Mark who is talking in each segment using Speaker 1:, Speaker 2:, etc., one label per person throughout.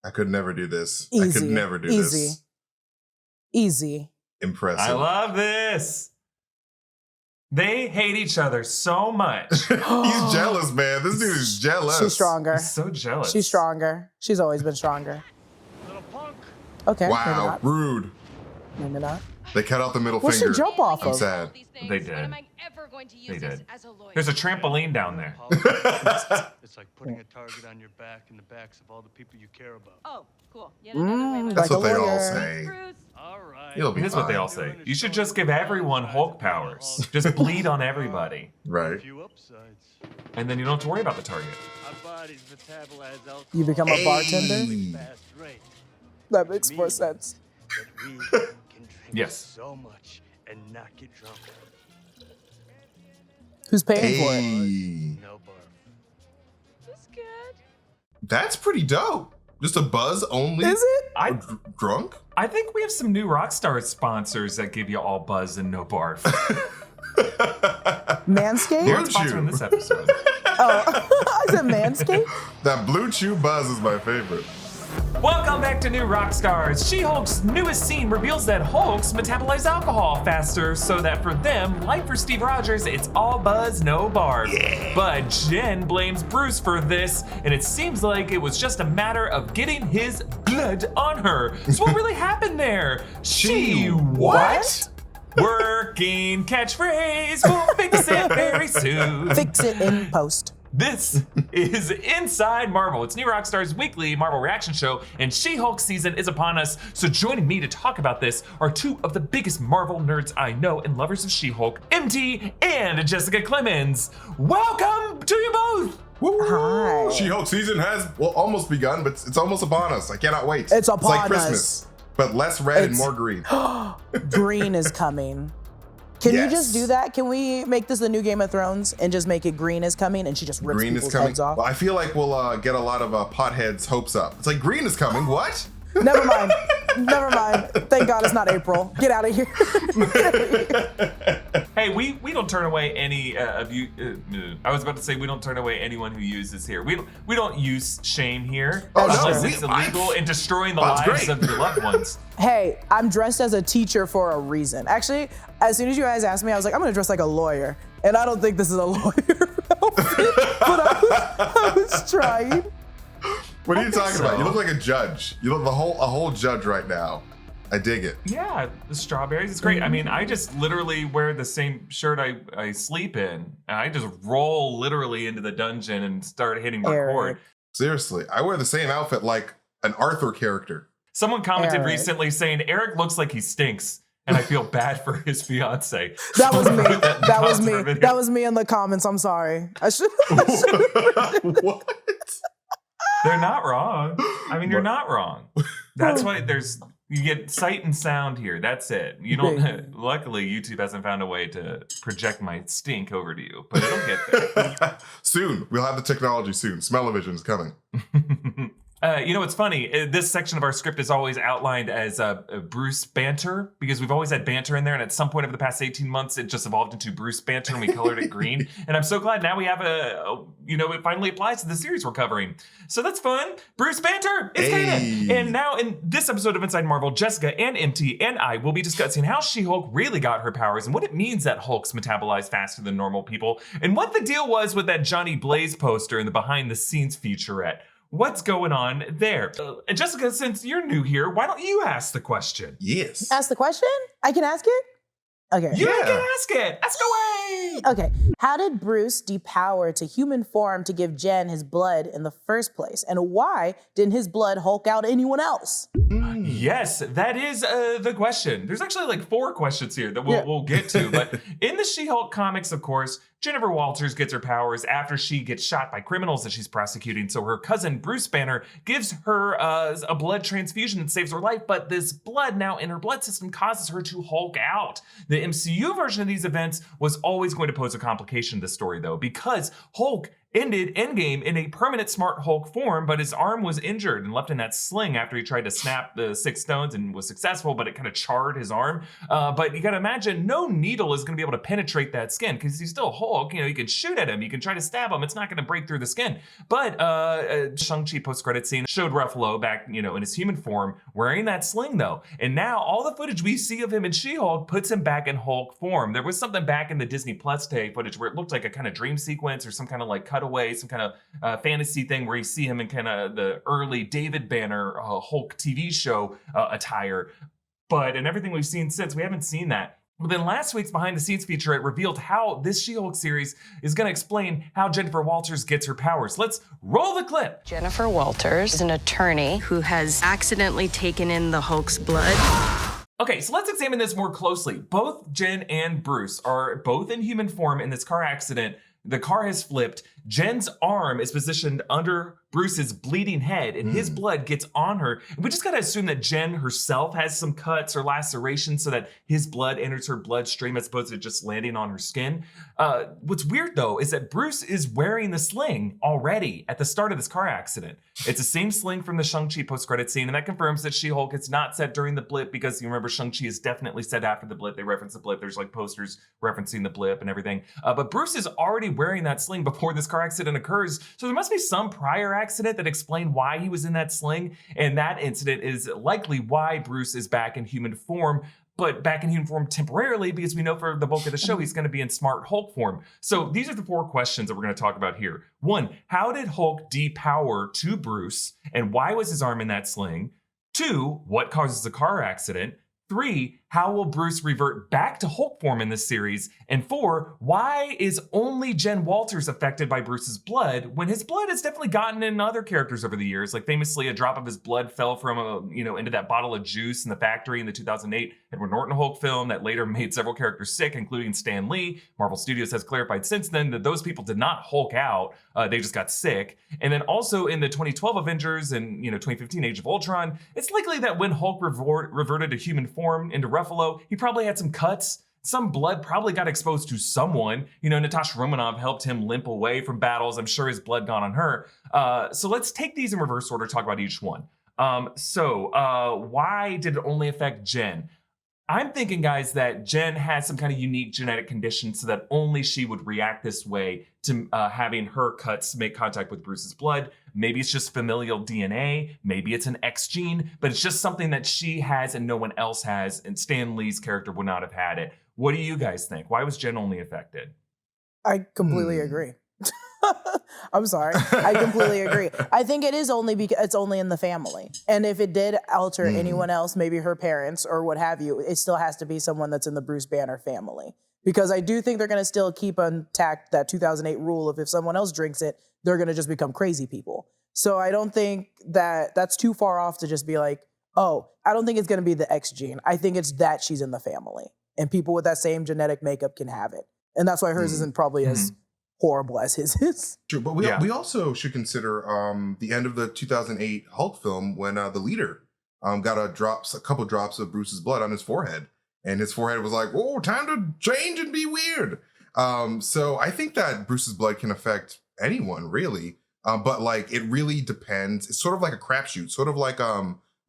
Speaker 1: I could never do this.
Speaker 2: Easy.
Speaker 1: I could never do this.
Speaker 2: Easy.
Speaker 1: Impressive.
Speaker 3: I love this. They hate each other so much.
Speaker 1: He's jealous, man. This dude is jealous.
Speaker 2: She's stronger.
Speaker 3: He's so jealous.
Speaker 2: She's stronger. She's always been stronger.
Speaker 4: Little punk.
Speaker 2: Okay.
Speaker 1: Wow, rude.
Speaker 2: Maybe not.
Speaker 1: They cut out the middle
Speaker 2: What's
Speaker 1: finger.
Speaker 2: she jump off
Speaker 1: I'm
Speaker 2: of?
Speaker 1: sad.
Speaker 3: They did. They did. There's a trampoline down there.
Speaker 4: It's like putting a target on your back and the backs of all the people you care about.
Speaker 5: Oh, cool. Yet another way
Speaker 1: That's
Speaker 2: like
Speaker 1: what
Speaker 2: a
Speaker 1: they all
Speaker 2: lawyer.
Speaker 1: say.
Speaker 5: Bruce.
Speaker 4: All right.
Speaker 1: You'll be
Speaker 3: Here's
Speaker 1: fine.
Speaker 3: what they all say. You should just give everyone Hulk powers. Just bleed on everybody.
Speaker 1: Right.
Speaker 4: Few upsides.
Speaker 3: And then you don't have to worry about the target.
Speaker 4: Our bodies metabolize alcohol.
Speaker 2: You become a bartender?
Speaker 4: Fast rate.
Speaker 2: That makes more sense.
Speaker 4: That we can drink
Speaker 3: Yes.
Speaker 4: so much and not get drunk.
Speaker 2: Who's paying for it?
Speaker 1: Hey.
Speaker 4: No barf.
Speaker 5: That's good.
Speaker 1: That's pretty dope. Just a buzz only?
Speaker 2: Is it?
Speaker 3: I
Speaker 1: Drunk?
Speaker 3: I think we have some new Rockstars sponsors that give you all buzz and no barf.
Speaker 2: Manscaped?
Speaker 1: Blue
Speaker 3: They're sponsoring
Speaker 1: Chew.
Speaker 3: this episode.
Speaker 2: Oh, is it Manscaped?
Speaker 1: That Blue Chew buzz is my favorite.
Speaker 3: Welcome back to New Rockstars. She-Hulk's newest scene reveals that Hulks metabolize alcohol faster, so that for them, like for Steve Rogers, it's all buzz, no barf. Yeah. But Jen blames Bruce for this, and it seems like it was just a matter of getting his blood on her. So what really happened there? She what? Working catchphrase. We'll fix it very soon.
Speaker 2: Fix it in post.
Speaker 3: This is Inside Marvel. It's New Rockstars' weekly Marvel reaction show, and She-Hulk season is upon us. So joining me to talk about this are two of the biggest Marvel nerds I know and lovers of She-Hulk, MT and Jessica Clemons. Welcome to you both.
Speaker 2: Hi.
Speaker 1: She-Hulk season has, almost begun, but it's almost upon us. I cannot wait.
Speaker 2: It's upon
Speaker 1: like
Speaker 2: us.
Speaker 1: Christmas, but less red and
Speaker 2: It's-
Speaker 1: more green.
Speaker 2: Green is coming. Can you
Speaker 1: Yes.
Speaker 2: just do that? Can we make this the new Game of Thrones and just make it green is coming and she just rips
Speaker 1: Green is
Speaker 2: people's
Speaker 1: coming.
Speaker 2: heads off?
Speaker 1: Well, I feel like we'll get a lot of potheads' hopes up. It's like green is coming. What?
Speaker 2: Never mind. Never mind. Thank God it's not April. Get out of here.
Speaker 3: Hey, we don't turn away any of you. I was about to say we don't turn away anyone who uses here. We don't use shame here
Speaker 1: Oh, no,
Speaker 3: unless
Speaker 1: we-
Speaker 3: it's illegal and destroying the
Speaker 1: That's
Speaker 3: lives
Speaker 1: great.
Speaker 3: of your loved ones.
Speaker 2: Hey, I'm dressed as a teacher for a reason. Actually, as soon as you guys asked me, I was like, I'm gonna dress like a lawyer. And I don't think this is a lawyer outfit, but I was trying.
Speaker 1: What are you talking about?
Speaker 3: so.
Speaker 1: You look like a judge. You look a whole judge right now. I dig it.
Speaker 3: Yeah, the strawberries. It's great. I mean, I just literally wear the same shirt I sleep in. And I just roll literally into the dungeon and start hitting record.
Speaker 2: Eric.
Speaker 1: Seriously, I wear the same outfit like an Arthur character.
Speaker 3: Someone commented
Speaker 2: Eric.
Speaker 3: recently saying Eric looks like he stinks, and I feel bad for his fiance.
Speaker 2: That was me.
Speaker 3: That
Speaker 2: That was me.
Speaker 3: video.
Speaker 2: That was me in the comments. I'm sorry. I should.
Speaker 1: What?
Speaker 3: They're not wrong. I mean, you're not wrong. That's why you get sight and sound here. That's it. You don't. Luckily, YouTube hasn't found a way to project my stink over to you, but it'll get there.
Speaker 1: Soon. We'll have the technology soon. Smell-o-vision is coming.
Speaker 3: You know, it's funny. This section of our script is always outlined as Bruce banter because we've always had banter in there. And at some point over the past 18 months, it just evolved into Bruce banter and we colored it green. And I'm so glad now we have it finally applies to the series we're covering. So that's fun. Bruce banter is canon. And now in this episode of Inside Marvel, Jessica and MT and I will be discussing how She-Hulk really got her powers and what it means that Hulks metabolize faster than normal people and what the deal was with that Johnny Blaze poster in the behind the scenes featurette. What's going on there? And Jessica, since you're new here, why don't you ask the question?
Speaker 1: Yes.
Speaker 2: Ask the question? I can ask it? Okay.
Speaker 3: You can ask it. Ask away.
Speaker 2: Okay. How did Bruce depower to human form to give Jen his blood in the first place? And why didn't his blood Hulk out anyone else?
Speaker 3: Yes, that is the question. There's actually like 4 questions here that we'll get to. But in the She-Hulk comics, of course, Jennifer Walters gets her powers after she gets shot by criminals that she's prosecuting. So her cousin Bruce Banner gives her a blood transfusion that saves her life. But this blood now in her blood system causes her to Hulk out. The MCU version of these events was always going to pose a complication to the story, though, because Hulk ended Endgame in a permanent Smart Hulk form, but his arm was injured and left in that sling after he tried to snap the 6 stones and was successful, but it kind of charred his arm. But you gotta imagine no needle is gonna be able to penetrate that skin because he's still Hulk. You can shoot at him, you can try to stab him, it's not gonna break through the skin. But Shang-Chi post-credit scene showed Ruffalo back, in his human form wearing that sling though. And now all the footage we see of him in She-Hulk puts him back in Hulk form. There was something back in the Disney Plus Day footage where it looked like a kind of dream sequence or some kind of like cutaway, some kind of fantasy thing where you see him in kind of the early David Banner Hulk TV show attire. But in everything we've seen since, we haven't seen that. But then last week's behind the scenes feature, it revealed how this She-Hulk series is going to explain how Jennifer Walters gets her powers. Let's roll the clip.
Speaker 6: Jennifer Walters is an attorney who has accidentally taken in the Hulk's blood.
Speaker 3: Okay, so let's examine this more closely. Both Jen and Bruce are both in human form in this car accident. The car has flipped. Jen's arm is positioned under Bruce's bleeding head, and his blood gets on her. And we just gotta assume that Jen herself has some cuts or lacerations so that his blood enters her bloodstream as opposed to just landing on her skin. What's weird though is that Bruce is wearing the sling already at the start of this car accident. It's the same sling from the Shang-Chi post-credit scene, and that confirms that She-Hulk is not set during the blip because you remember Shang-Chi is definitely set after the blip. They reference the blip. There's like posters referencing the blip and everything. But Bruce is already wearing that sling before this car accident occurs. So there must be some prior accident that explained why he was in that sling. And that incident is likely why Bruce is back in human form, but back in human form temporarily because we know for the bulk of the show, he's going to be in Smart Hulk form. So these are the 4 questions that we're going to talk about here. 1, how did Hulk depower to Bruce and why was his arm in that sling? 2, what causes the car accident? 3, how will Bruce revert back to Hulk form in this series? And 4, why is only Jen Walters affected by Bruce's blood when his blood has definitely gotten in other characters over the years? Like famously, a drop of his blood fell from into that bottle of juice in the factory in the 2008 Edward Norton Hulk film that later made several characters sick, including Stan Lee. Marvel Studios has clarified since then that those people did not Hulk out; they just got sick. And then also in the 2012 Avengers and 2015 Age of Ultron, it's likely that when Hulk reverted to human form into Ruffalo, he probably had some cuts. Some blood probably got exposed to someone. Natasha Romanoff helped him limp away from battles. I'm sure his blood got on her. So let's take these in reverse order, talk about each one. Why did it only affect Jen? I'm thinking, guys, that Jen has some kind of unique genetic condition so that only she would react this way to having her cuts make contact with Bruce's blood. Maybe it's just familial DNA. Maybe it's an X gene, but it's just something that she has and no one else has, and Stan Lee's character would not have had it. What do you guys think? Why was Jen only affected?
Speaker 2: I completely agree. I'm sorry. I completely agree. I think it is only because it's only in the family. And if it did alter anyone else, maybe her parents or what have you, it still has to be someone that's in the Bruce Banner family. Because I do think they're going to still keep intact that 2008 rule of if someone else drinks it, they're going to just become crazy people. So I don't think that that's too far off to just be like, oh, I don't think it's going to be the X gene. I think it's that she's in the family. And people with that same genetic makeup can have it. And that's why hers isn't probably as horrible as his is.
Speaker 1: True, but we also should consider the end of the 2008 Hulk film when the leader got a couple drops of Bruce's blood on his forehead, and his forehead was like, "Oh, time to change and be weird." So I think that Bruce's blood can affect anyone really, but like it really depends. It's sort of like a crapshoot, sort of like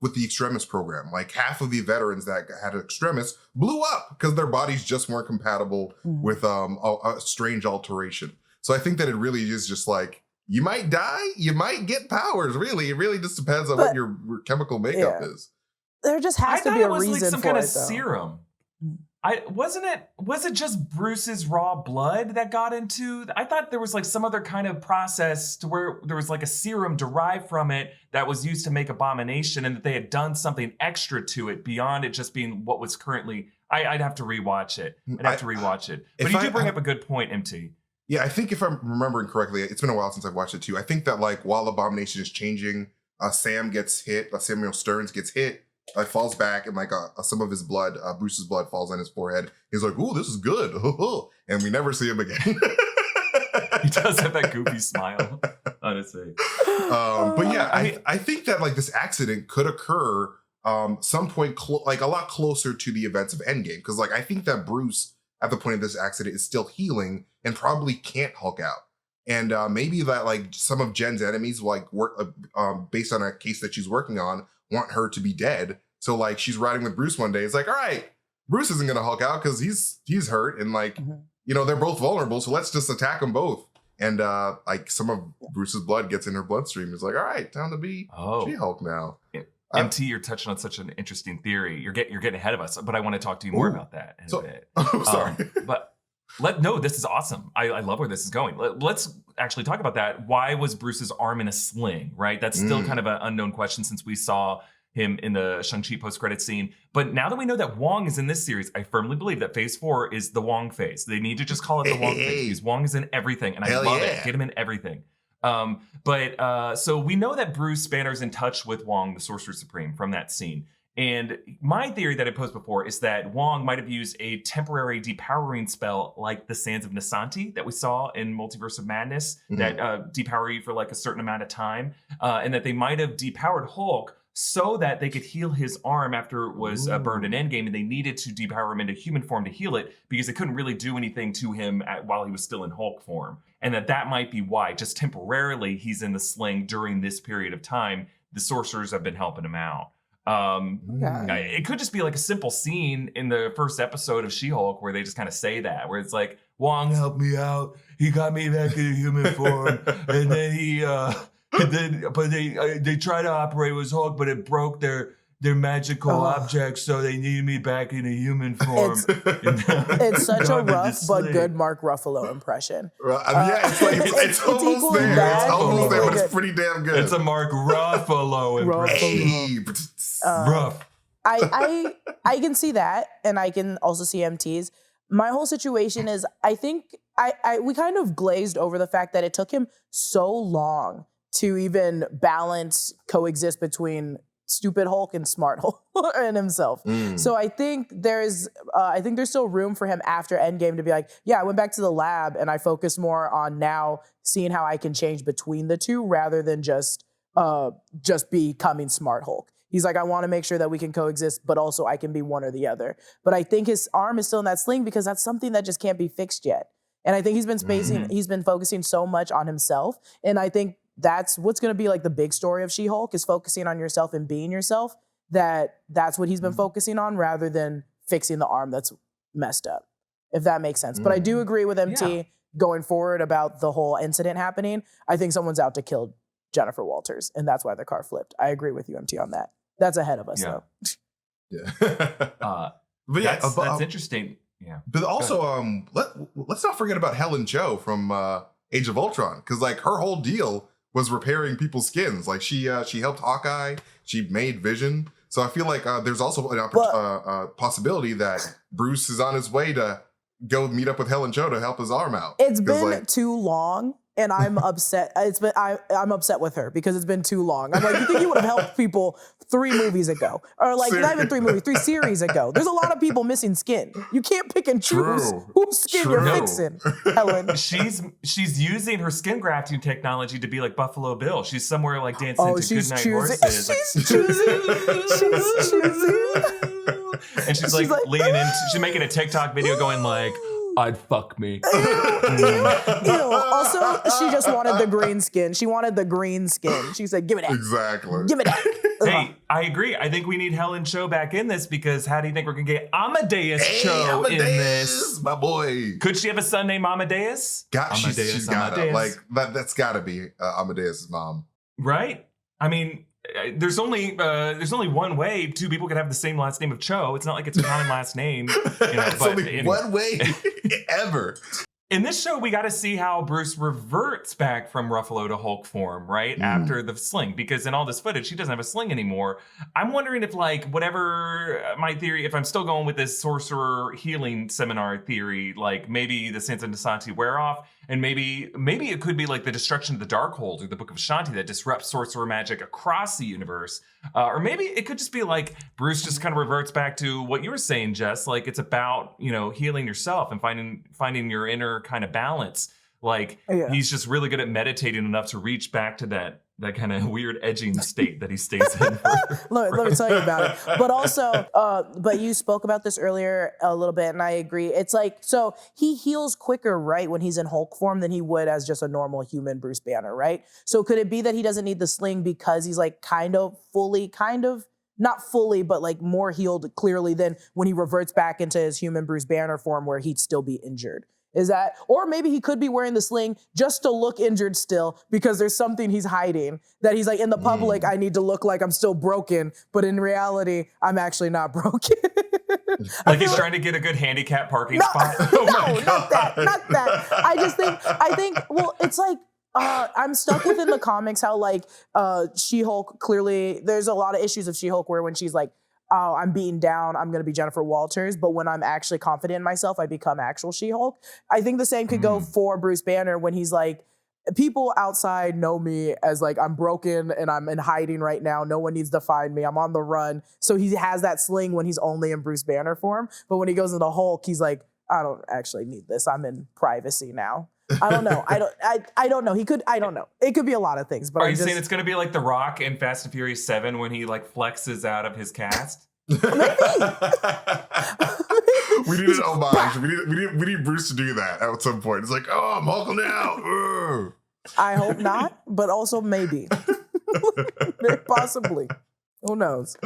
Speaker 1: with the Extremis program. Like half of the veterans that had Extremis blew up because their bodies just weren't compatible with a strange alteration. So I think that it really is just like, you might die, you might get powers, really. It really just depends on what your chemical makeup is.
Speaker 2: There just has to be a reason
Speaker 3: like some
Speaker 2: for
Speaker 3: kind
Speaker 2: it,
Speaker 3: of
Speaker 2: though.
Speaker 3: serum. Was it just Bruce's raw blood that got into? I thought there was like some other kind of process to where there was like a serum derived from it that was used to make Abomination, and that they had done something extra to it beyond it just being what was currently. I'd have to rewatch it. But you do bring up a good point, MT.
Speaker 1: Yeah, I think if I'm remembering correctly, it's been a while since I've watched it too. I think that like while Abomination is changing, Sam gets hit. Samuel Stearns gets hit. Falls back, and like some of his blood, Bruce's blood, falls on his forehead. He's like, "Ooh, this is good," and we never see him again.
Speaker 3: He does have that goofy smile, honestly.
Speaker 1: But yeah, I think that like this accident could occur some point, like a lot closer to the events of Endgame, because like I think that Bruce at the point of this accident is still healing and probably can't Hulk out. And maybe that like some of Jen's enemies like work based on a case that she's working on want her to be dead. So like she's riding with Bruce one day. It's like, all right, Bruce isn't gonna Hulk out because he's hurt and like they're both vulnerable. So let's just attack them both. And like some of Bruce's blood gets in her bloodstream. It's like, all right, time to be She-Hulk now.
Speaker 3: MT, you're touching on such an interesting theory. You're getting ahead of us, but I want to talk to you more about that in a bit.
Speaker 1: Oh, sorry.
Speaker 3: This is awesome. I love where this is going. Let's actually talk about that. Why was Bruce's arm in a sling, right? That's still kind of an unknown question since we saw him in the Shang-Chi post-credit scene. But now that we know that Wang is in this series, I firmly believe that phase 4 is the Wang phase. They need to just call it the Wang phase because Wang is in everything, and I love it. Get him in everything. So we know that Bruce Banner's in touch with Wang, the Sorcerer Supreme, from that scene. And my theory that I posed before is that Wang might have used a temporary depowering spell like the Sands of Nisanti that we saw in Multiverse of Madness that depower you for like a certain amount of time. And that they might have depowered Hulk so that they could heal his arm after it was burned in Endgame, and they needed to depower him into human form to heal it because they couldn't really do anything to him while he was still in Hulk form. And that might be why, just temporarily, he's in the sling during this period of time. The sorcerers have been helping him out. It could just be like a simple scene in the first episode of She-Hulk where they just kind of say that, where it's like, Wang helped me out. He got me back in human form. And then they tried to operate with Hulk, but it broke their magical objects, so they needed me back in a human form.
Speaker 2: It's such a rough but good Mark Ruffalo impression.
Speaker 1: It's like it's almost there. It's almost there, but it's pretty damn good.
Speaker 3: It's a Mark Ruffalo impression. Rough.
Speaker 2: I can see that, and I can also see MT's. My whole situation is, I think we kind of glazed over the fact that it took him so long to even coexist between stupid Hulk and smart Hulk and himself. So I think there's still room for him after Endgame to be like, yeah, I went back to the lab and I focused more on now seeing how I can change between the two rather than just becoming smart Hulk. He's like, I want to make sure that we can coexist, but also I can be one or the other. But I think his arm is still in that sling because that's something that just can't be fixed yet. And I think he's been focusing so much on himself. And I think that's what's going to be like the big story of She-Hulk is focusing on yourself and being yourself. That's what he's been focusing on rather than fixing the arm that's messed up, if that makes sense. But I do agree with MT going forward about the whole incident happening. I think someone's out to kill Jennifer Walters, and that's why the car flipped. I agree with you, MT, on that. That's ahead of us, though.
Speaker 1: Yeah.
Speaker 3: But yeah, that's interesting. Yeah.
Speaker 1: But also, let's not forget about Helen Cho from Age of Ultron, because like her whole deal was repairing people's skins. Like she helped Hawkeye, she made Vision. So I feel like there's also an possibility that Bruce is on his way to go meet up with Helen Cho to help his arm out.
Speaker 2: It's been too long. And I'm upset. I'm upset with her because it's been too long. I'm like, you think you would have helped people 3 movies ago, or like not even 3 movies, 3 series ago? There's a lot of people missing skin. You can't pick and choose whose skin you're fixing, Helen.
Speaker 3: She's using her skin grafting technology to be like Buffalo Bill. She's somewhere like dancing to Goodnight Horses.
Speaker 2: She's choosing.
Speaker 3: And she's like leaning in. She's making a TikTok video going like, I'd fuck me.
Speaker 2: Also, she just wanted the green skin. She wanted the green skin. She said, give it that.
Speaker 1: Exactly.
Speaker 2: Give it that.
Speaker 3: Hey, I agree. I think we need Helen Cho back in this because how do you think we're going to get Amadeus Cho in this?
Speaker 1: My boy.
Speaker 3: Could she have a son named Amadeus?
Speaker 1: She's got it. Like, that's got to be Amadeus' mom.
Speaker 3: Right? I mean, there's only one way 2 people could have the same last name of Cho. It's not like it's a common last name.
Speaker 1: It's only one way ever.
Speaker 3: In this show, we got to see how Bruce reverts back from Ruffalo to Hulk form, right? After the sling. Because in all this footage, he doesn't have a sling anymore. I'm wondering if, like, whatever my theory, if I'm still going with this sorcerer healing seminar theory, like, maybe the Sands of Nisanti wear off, and maybe it could be like the destruction of the Darkhold or the Book of Ashanti that disrupts sorcerer magic across the universe. Or maybe it could just be like Bruce just kind of reverts back to what you were saying, Jess. Like, it's about, healing yourself and finding your inner kind of balance. Like, he's just really good at meditating enough to reach back to that kind of weird edging state that he stays in. For,
Speaker 2: let me tell you about it. But also, but you spoke about this earlier a little bit, and I agree. It's like, so he heals quicker, right, when he's in Hulk form than he would as just a normal human Bruce Banner, right? So could it be that he doesn't need the sling because he's like not fully, but like more healed clearly than when he reverts back into his human Bruce Banner form where he'd still be injured? Is that, or maybe he could be wearing the sling just to look injured still because there's something he's hiding that he's like, in the public, I need to look like I'm still broken, but in reality, I'm actually not broken.
Speaker 3: Like he's trying to get a good handicap parking spot.
Speaker 2: No, not that. I think, well, it's like, I'm stuck within the comics how like She-Hulk, clearly there's a lot of issues of She-Hulk where when she's like, oh, I'm beaten down, I'm going to be Jennifer Walters. But when I'm actually confident in myself, I become actual She-Hulk. I think the same could go for Bruce Banner when he's like, people outside know me as like, I'm broken and I'm in hiding right now. No one needs to find me. I'm on the run. So he has that sling when he's only in Bruce Banner form. But when he goes into Hulk, he's like, I don't actually need this. I'm in privacy now. I don't know. I don't know. I don't know. It could be a lot of things. But
Speaker 3: are you saying it's going to be like The Rock in Fast and Furious 7 when he like flexes out of his cast?
Speaker 1: We need an homage. We need Bruce to do that at some point. It's like, oh, I'm Hulk now.
Speaker 2: I hope not, but also maybe. Possibly. Who knows?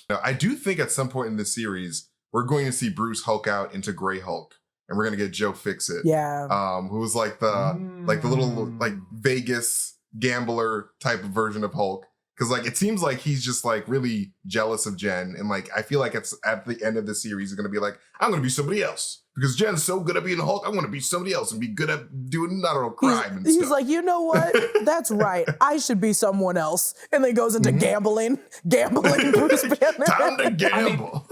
Speaker 1: Now, I do think at some point in this series, we're going to see Bruce Hulk out into Gray Hulk. And we're gonna get Joe Fixit, who's like the little like Vegas gambler type of version of Hulk. Because like it seems like he's just like really jealous of Jen, and like I feel like it's at the end of the series he's gonna be like, I'm gonna be somebody else because Jen's so good at being Hulk. I want to be somebody else and be good at doing crime and stuff.
Speaker 2: He's like, you know what? That's right. I should be someone else, and then goes into gambling. Bruce Banner.
Speaker 1: Time to gamble.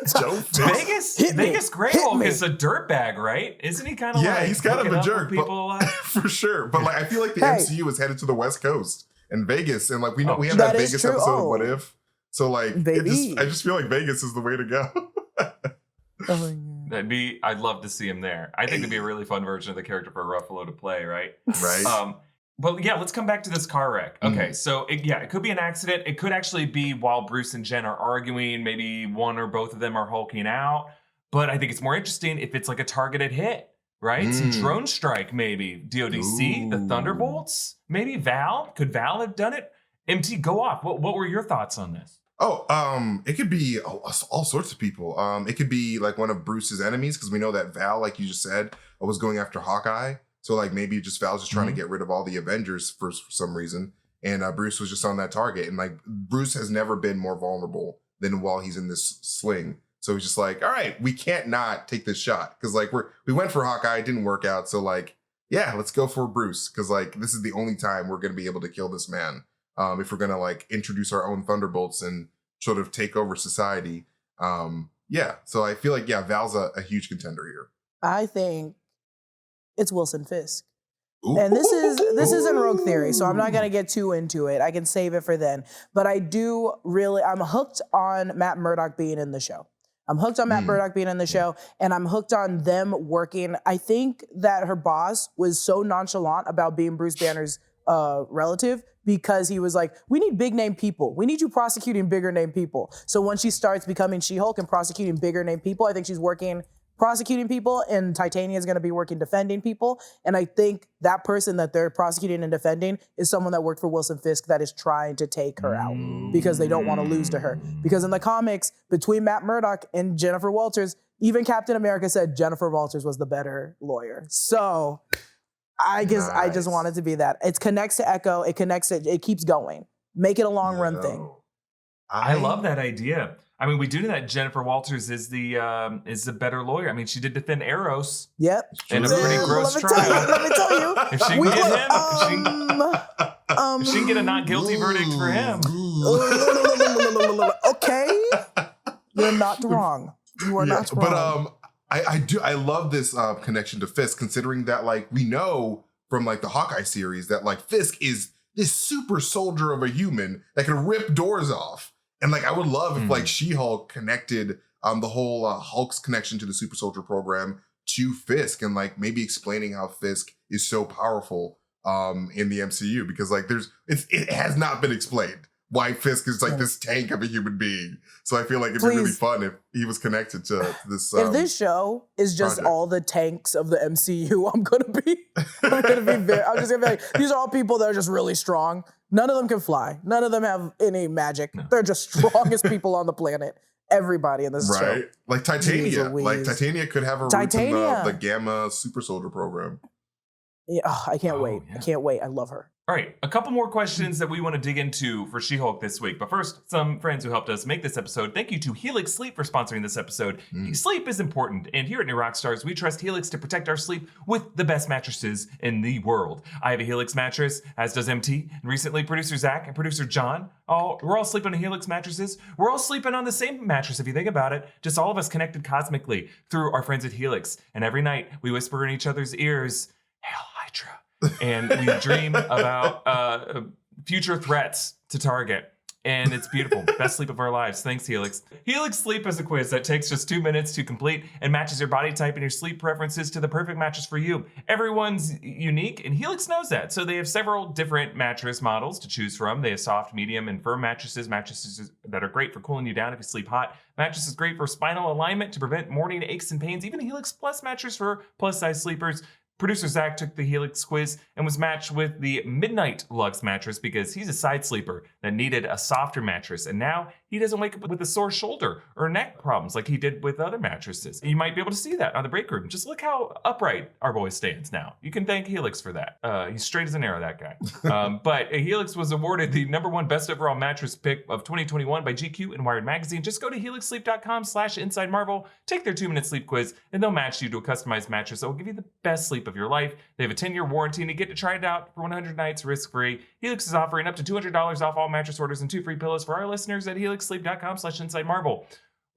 Speaker 3: Vegas Gray Hulk is a dirtbag, right? Isn't he kind of like?
Speaker 1: Yeah, he's kind of a jerk,
Speaker 3: people,
Speaker 1: for sure. But like, I feel like the MCU is headed to the West Coast and Vegas, and like we know we have that Vegas episode of What If. So like, I just feel like Vegas is the way to go.
Speaker 3: I'd love to see him there. I think it'd be a really fun version of the character for Ruffalo to play, right?
Speaker 1: Right.
Speaker 3: But yeah, let's come back to this car wreck. Okay, so it could be an accident. It could actually be while Bruce and Jen are arguing. Maybe one or both of them are hulking out. But I think it's more interesting if it's like a targeted hit, right? Some drone strike, maybe. DODC, the Thunderbolts, maybe Val. Could Val have done it? MT, go off. What were your thoughts on this?
Speaker 1: It could be all sorts of people. It could be like one of Bruce's enemies because we know that Val, like you just said, was going after Hawkeye. So like maybe just Val's just trying to get rid of all the Avengers for some reason. And Bruce was just on that target. And like Bruce has never been more vulnerable than while he's in this sling. So he's just like, all right, we can't not take this shot. Cause like we went for Hawkeye, it didn't work out. So like, yeah, let's go for Bruce. Cause like this is the only time we're going to be able to kill this man. If we're going to like introduce our own Thunderbolts and sort of take over society. Yeah. So I feel like, Val's a huge contender here.
Speaker 2: I think it's Wilson Fisk. Ooh. And this is in Rogue Theory, so I'm not going to get too into it. I can save it for then. But I'm hooked on Matt Murdock being in the show. I'm hooked on Matt Murdock being in the show, and I'm hooked on them working. I think that her boss was so nonchalant about being Bruce Banner's relative because he was like, we need big name people. We need you prosecuting bigger name people. So when she starts becoming She-Hulk and prosecuting bigger name people, I think she's working prosecuting people, and Titania is going to be working defending people. And I think that person that they're prosecuting and defending is someone that worked for Wilson Fisk that is trying to take her out because they don't want to lose to her. Because in the comics, between Matt Murdock and Jennifer Walters, even Captain America said Jennifer Walters was the better lawyer. So I guess I just want it to be that. It connects to Echo. It keeps going. Make it a long run thing.
Speaker 3: I love that idea. I mean, we do know that Jennifer Walters is the better lawyer. I mean, she did defend Eros.
Speaker 2: Yep.
Speaker 3: In a pretty gross trial.
Speaker 2: Let me tell you.
Speaker 3: If she can get him, if she can get a not guilty verdict for him.
Speaker 2: Okay. You're not wrong. You are not wrong.
Speaker 1: But I love this connection to Fisk, considering that like we know from like the Hawkeye series that like Fisk is this super soldier of a human that can rip doors off. And like, I would love if like She-Hulk connected the whole Hulk's connection to the super soldier program to Fisk and like maybe explaining how Fisk is so powerful in the MCU, because like it has not been explained why Fisk is like this tank of a human being. So I feel like it'd be really fun if he was connected to this.
Speaker 2: If this show is just
Speaker 1: project.
Speaker 2: all the tanks of the MCU, I'm just gonna be like, these are all people that are just really strong. None of them can fly. None of them have any magic. No. They're just strongest people on the planet. Everybody in this show.
Speaker 1: Right? Like Titania. Like Titania could have her roots in the Gamma Super Soldier program.
Speaker 2: Yeah, I can't wait. Yeah. I can't wait. I love her.
Speaker 3: All right, a couple more questions that we want to dig into for She-Hulk this week. But first, some friends who helped us make this episode. Thank you to Helix Sleep for sponsoring this episode. Sleep is important, and here at New Rockstars, we trust Helix to protect our sleep with the best mattresses in the world. I have a Helix mattress, as does MT, and recently producer Zach and producer John. We're all sleeping on Helix mattresses. We're all sleeping on the same mattress, if you think about it. Just all of us connected cosmically through our friends at Helix. And every night, we whisper in each other's ears, "Hail Hydra." And we dream about future threats to target. And it's beautiful. Best sleep of our lives. Thanks, Helix. Helix Sleep is a quiz that takes just 2 minutes to complete and matches your body type and your sleep preferences to the perfect mattress for you. Everyone's unique, and Helix knows that. So they have several different mattress models to choose from. They have soft, medium, and firm mattresses that are great for cooling you down if you sleep hot. Mattresses great for spinal alignment to prevent morning aches and pains. Even a Helix Plus mattress for plus-size sleepers. Producer Zach took the Helix quiz and was matched with the Midnight Luxe mattress because he's a side sleeper that needed a softer mattress. And now he doesn't wake up with a sore shoulder or neck problems like he did with other mattresses. You might be able to see that on the break room. Just look how upright our boy stands now. You can thank Helix for that. He's straight as an arrow, that guy. But Helix was awarded the #1 best overall mattress pick of 2021 by GQ and Wired Magazine. Just go to helixsleep.com/Inside Marvel, take their 2-minute sleep quiz, and they'll match you to a customized mattress that will give you the best sleep of your life. They have a 10-year warranty, and you get to try it out for 100 nights risk-free. Helix is offering up to $200 off all mattress orders and 2 free pillows for our listeners at helixsleep.com/Inside Marvel.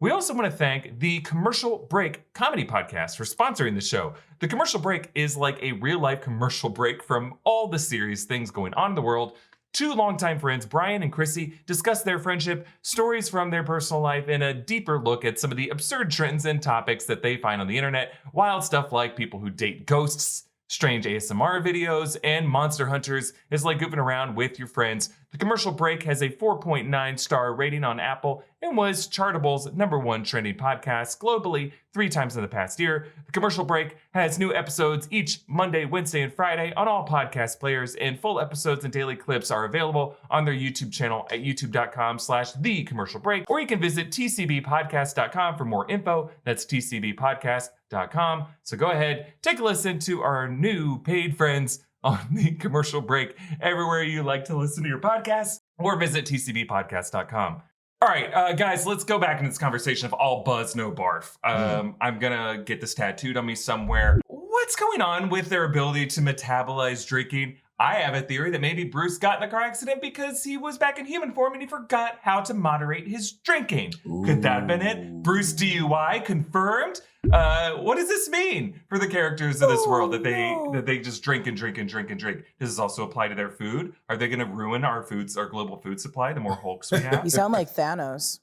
Speaker 3: We also want to thank the Commercial Break comedy podcast for sponsoring the show. The Commercial Break is like a real-life commercial break from all the serious things going on in the world. 2 longtime friends, Brian and Chrissy, discuss their friendship, stories from their personal life, and a deeper look at some of the absurd trends and topics that they find on the internet. Wild stuff like people who date ghosts, strange ASMR videos, and monster hunters is like goofing around with your friends. The Commercial Break has a 4.9 star rating on Apple and was Chartable's #1 trending podcast globally 3 times in the past year. The Commercial Break has new episodes each Monday, Wednesday, and Friday on all podcast players, and full episodes and daily clips are available on their YouTube channel at youtube.com/thecommercialbreak, or you can visit tcbpodcast.com for more info. That's tcbpodcast.com. So go ahead, take a listen to our new paid friends on the Commercial Break everywhere you like to listen to your podcast, or visit tcbpodcast.com. All right, guys, let's go back into this conversation of all buzz, no barf. I'm gonna get this tattooed on me somewhere. What's going on with their ability to metabolize drinking? I have a theory that maybe Bruce got in a car accident because he was back in human form and he forgot how to moderate his drinking. Ooh. Could that have been it? Bruce DUI confirmed? What does this mean for the characters of this world that they just drink and drink and drink and drink? Does this also apply to their food? Are they going to ruin our global food supply the more Hulks we have?
Speaker 2: You sound like Thanos.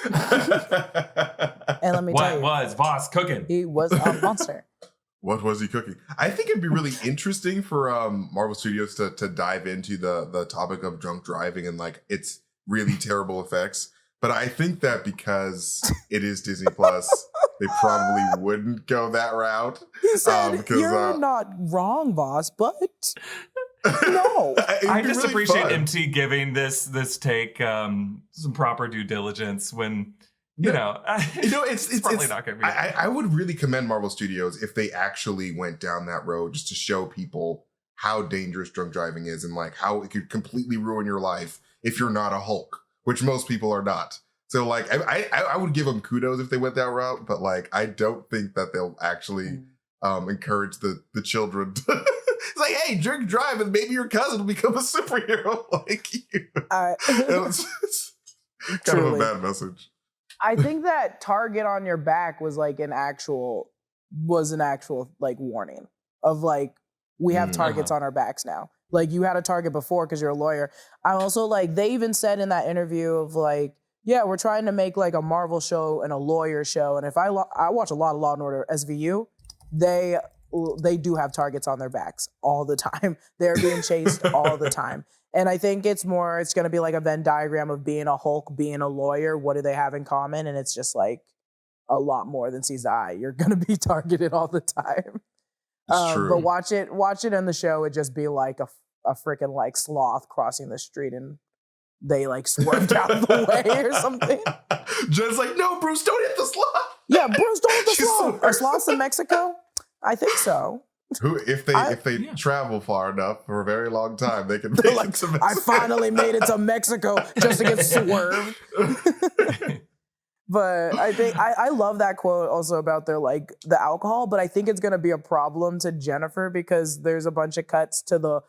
Speaker 2: And let me tell you,
Speaker 3: what was Voss cooking?
Speaker 2: He was a monster.
Speaker 1: What was he cooking? I think it'd be really interesting for Marvel Studios to dive into the topic of drunk driving and like its really terrible effects. But I think that because it is Disney Plus, they probably wouldn't go that route.
Speaker 2: He said, "You're not wrong, boss, but no."
Speaker 3: I just
Speaker 1: really
Speaker 3: appreciate
Speaker 1: fun.
Speaker 3: MT giving this take some proper due diligence when. It's probably not going to be.
Speaker 1: I would really commend Marvel Studios if they actually went down that road just to show people how dangerous drunk driving is and like how it could completely ruin your life if you're not a Hulk, which most people are not. So like I would give them kudos if they went that route, but like I don't think that they'll actually encourage the children. It's like, hey, drink drive and maybe your cousin will become a superhero like you. It's kind of a bad message.
Speaker 2: I think that target on your back was an actual like warning of like, we have targets on our backs now. Like you had a target before because you're a lawyer. I also they even said in that interview of like, yeah, we're trying to make like a Marvel show and a lawyer show. And if I watch a lot of Law and Order SVU, they they do have targets on their backs all the time. They're being chased all the time. And I think it's going to be like a Venn diagram of being a Hulk, being a lawyer. What do they have in common? And it's just like a lot more than sees the eye. You're going to be targeted all the time.
Speaker 1: True.
Speaker 2: But watch it in the show. It'd just be like a freaking like sloth crossing the street and they like swerved out of the way or something.
Speaker 1: Jen's like, no, Bruce, don't hit the sloth.
Speaker 2: Yeah, Bruce, don't hit the
Speaker 1: She's
Speaker 2: sloth.
Speaker 1: so
Speaker 2: Are sloths in Mexico? I think so.
Speaker 1: Who, if they travel far enough for a very long time, they can make
Speaker 2: They're like,
Speaker 1: it to Mexico.
Speaker 2: I finally made it to Mexico just to get swerved. But I think I love that quote also about their like the alcohol, but I think it's gonna be a problem to Jennifer because there's a bunch of cuts to the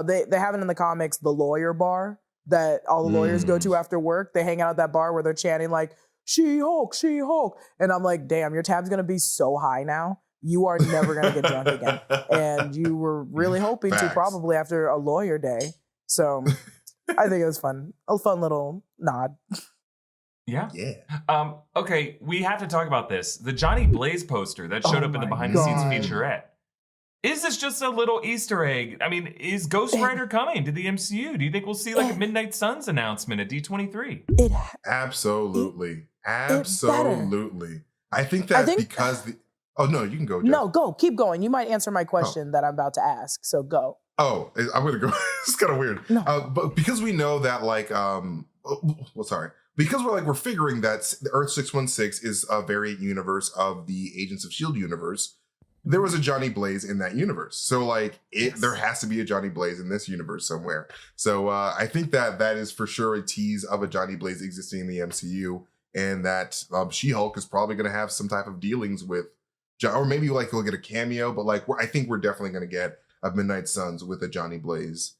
Speaker 2: they have it in the comics, the lawyer bar that all the lawyers go to after work. They hang out at that bar where they're chanting like She-Hulk, She-Hulk. And I'm like, damn, your tab's gonna be so high now. You are never gonna get drunk again. And you were really hoping to probably after a lawyer day. So I think it was fun. A fun little nod.
Speaker 3: Yeah.
Speaker 1: Yeah.
Speaker 3: Okay, we have to talk about this. The Johnny Blaze poster that showed up in the behind-the-scenes featurette. Is this just a little Easter egg? I mean, is Ghost Rider coming to the MCU? Do you think we'll see like a Midnight Suns announcement at D23?
Speaker 1: Absolutely. Absolutely. I think because the... Oh, no, you can go, Jeff.
Speaker 2: No, go. Keep going. You might answer my question that I'm about to ask, so go.
Speaker 1: Oh, I'm going to go. It's kind of weird.
Speaker 2: No.
Speaker 1: But because we know that like... Because we're figuring that the Earth 616 is a variant universe of the Agents of S.H.I.E.L.D. universe. There was a Johnny Blaze in that universe. So like there has to be a Johnny Blaze in this universe somewhere. So I think that is for sure a tease of a Johnny Blaze existing in the MCU, and that She-Hulk is probably going to have some type of dealings with, or maybe like he'll get a cameo, but like I think we're definitely going to get a Midnight Suns with a Johnny Blaze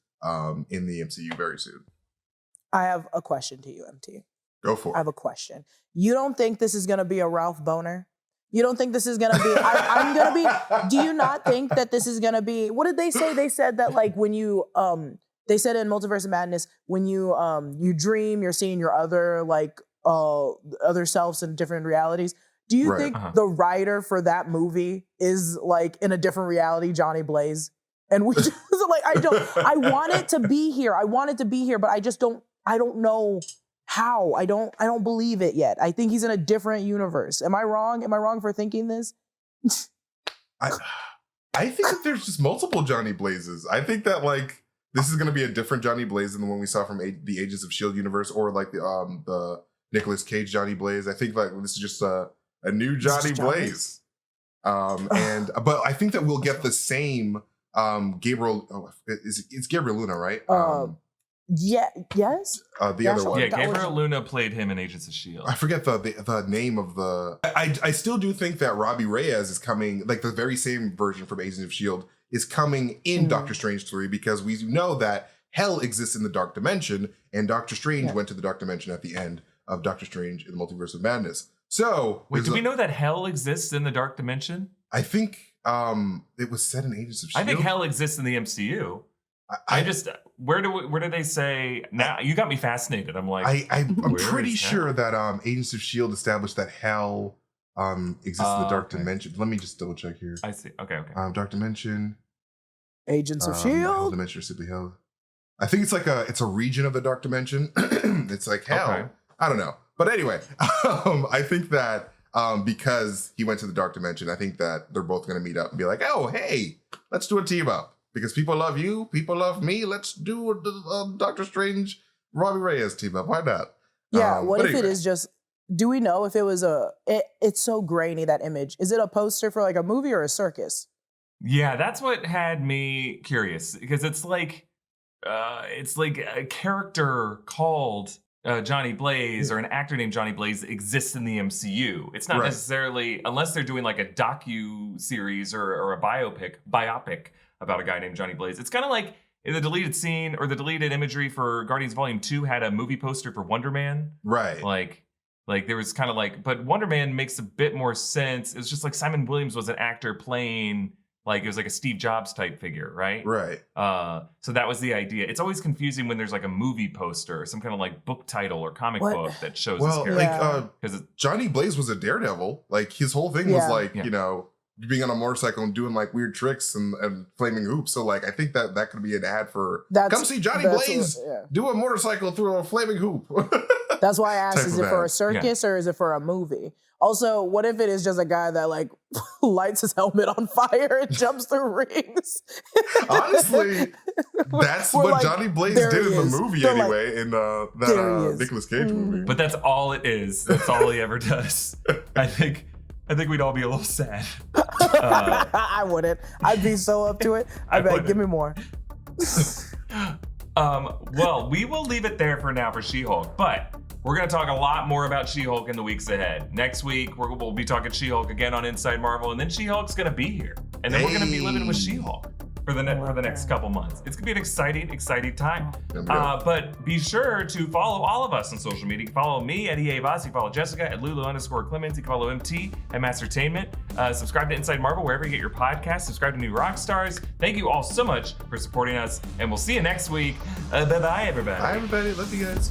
Speaker 1: in the MCU very soon.
Speaker 2: I have a question to you, MT.
Speaker 1: Go for it.
Speaker 2: I have a question. You don't think this is going to be a Ralph Boner? You don't think this is going to be... I'm going to be... Do you not think that this is going to be... What did they say? They said that like when you... They said in Multiverse of Madness, when you dream, you're seeing your other like other selves in different realities. Do you think the writer for that movie is like in a different reality, Johnny Blaze? And we just like, I want it to be here. I want it to be here, but I don't know how. I don't believe it yet. I think he's in a different universe. Am I wrong? Am I wrong for thinking this?
Speaker 1: I think that there's just multiple Johnny Blazes. I think that like this is going to be a different Johnny Blaze than the one we saw from the Agents of S.H.I.E.L.D. universe, or like the Nicolas Cage Johnny Blaze. I think like this is just a new Johnny Blaze. But I think that we'll get the same Gabriel. Oh, it's Gabriel Luna, right?
Speaker 2: Yeah. Yes.
Speaker 1: The other one.
Speaker 3: Yeah, Gabriel Luna played him in Agents of S.H.I.E.L.D.
Speaker 1: I forget the name of the. I still do think that Robbie Reyes is coming, like the very same version from Agents of S.H.I.E.L.D. is coming in Doctor Strange 3, because we know that hell exists in the Dark Dimension, and Doctor Strange went to the Dark Dimension at the end of Doctor Strange in the Multiverse of Madness. So
Speaker 3: wait, do we know that hell exists in the Dark Dimension?
Speaker 1: I think it was said in Agents of S.H.I.E.L.D.
Speaker 3: I think hell exists in the MCU. I just where do they say now? You got me fascinated. I'm like,
Speaker 1: I'm pretty sure that Agents of S.H.I.E.L.D. established that hell exists in the Dark Dimension. Let me just double check here.
Speaker 3: I see. Okay.
Speaker 1: Dark Dimension.
Speaker 2: Agents of S.H.I.E.L.D.
Speaker 1: Dimension is simply hell. I think it's like it's a region of the Dark Dimension. It's like hell. Okay. I don't know. But anyway, I think that because he went to the Dark Dimension, I think that they're both going to meet up and be like, oh, hey, let's do a team up. Because people love you, people love me. Let's do a Doctor Strange, Robbie Reyes team up. Why not?
Speaker 2: Yeah, what if it is just, do we know if it was it's so grainy, that image. Is it a poster for like a movie or a circus?
Speaker 3: Yeah, that's what had me curious. Because it's like a character called Johnny Blaze, or an actor named Johnny Blaze, exists in the MCU. It's not necessarily, unless they're doing like a docu-series or a biopic about a guy named Johnny Blaze. It's kind of like in the deleted scene or the deleted imagery for Guardians Volume 2 had a movie poster for Wonder Man.
Speaker 1: Right.
Speaker 3: Like there was kind of like, but Wonder Man makes a bit more sense. It's just like Simon Williams was an actor playing, like it was like a Steve Jobs type figure, right?
Speaker 1: Right.
Speaker 3: So that was the idea. It's always confusing when there's like a movie poster or some kind of like book title or comic book that shows his character.
Speaker 1: Like Johnny Blaze was a daredevil. Like his whole thing was like, you know, being on a motorcycle and doing like weird tricks and flaming hoops. So like I think that could be an ad for come see Johnny Blaze do a motorcycle through a flaming hoop.
Speaker 2: That's why I asked, is it for a circus or is it for a movie? Also, what if it is just a guy that like lights his helmet on fire and jumps through rings?
Speaker 1: Honestly, that's what
Speaker 2: like,
Speaker 1: Johnny Blaze did in the movie
Speaker 2: They're
Speaker 1: anyway, in that Nicolas Cage movie.
Speaker 3: But that's all it is. That's all he ever does. I think we'd all be a little sad.
Speaker 2: I wouldn't. I'd be so up to it. I'd be like, give me more.
Speaker 3: Well, we will leave it there for now for She-Hulk, but we're going to talk a lot more about She-Hulk in the weeks ahead. Next week, we'll be talking She-Hulk again on Inside Marvel, and then She-Hulk's going to be here. And then we're going to be living with She-Hulk for the next couple months. It's going to be an exciting time. But be sure to follow all of us on social media. You can follow me at Erik Voss. You can follow Jessica at Lulu_Clemons. You can follow MT at MasterTainment. Subscribe to Inside Marvel wherever you get your podcasts. Subscribe to New Rockstars. Thank you all so much for supporting us, and we'll see you next week. Bye-bye, everybody.
Speaker 1: Bye, everybody. Love you guys.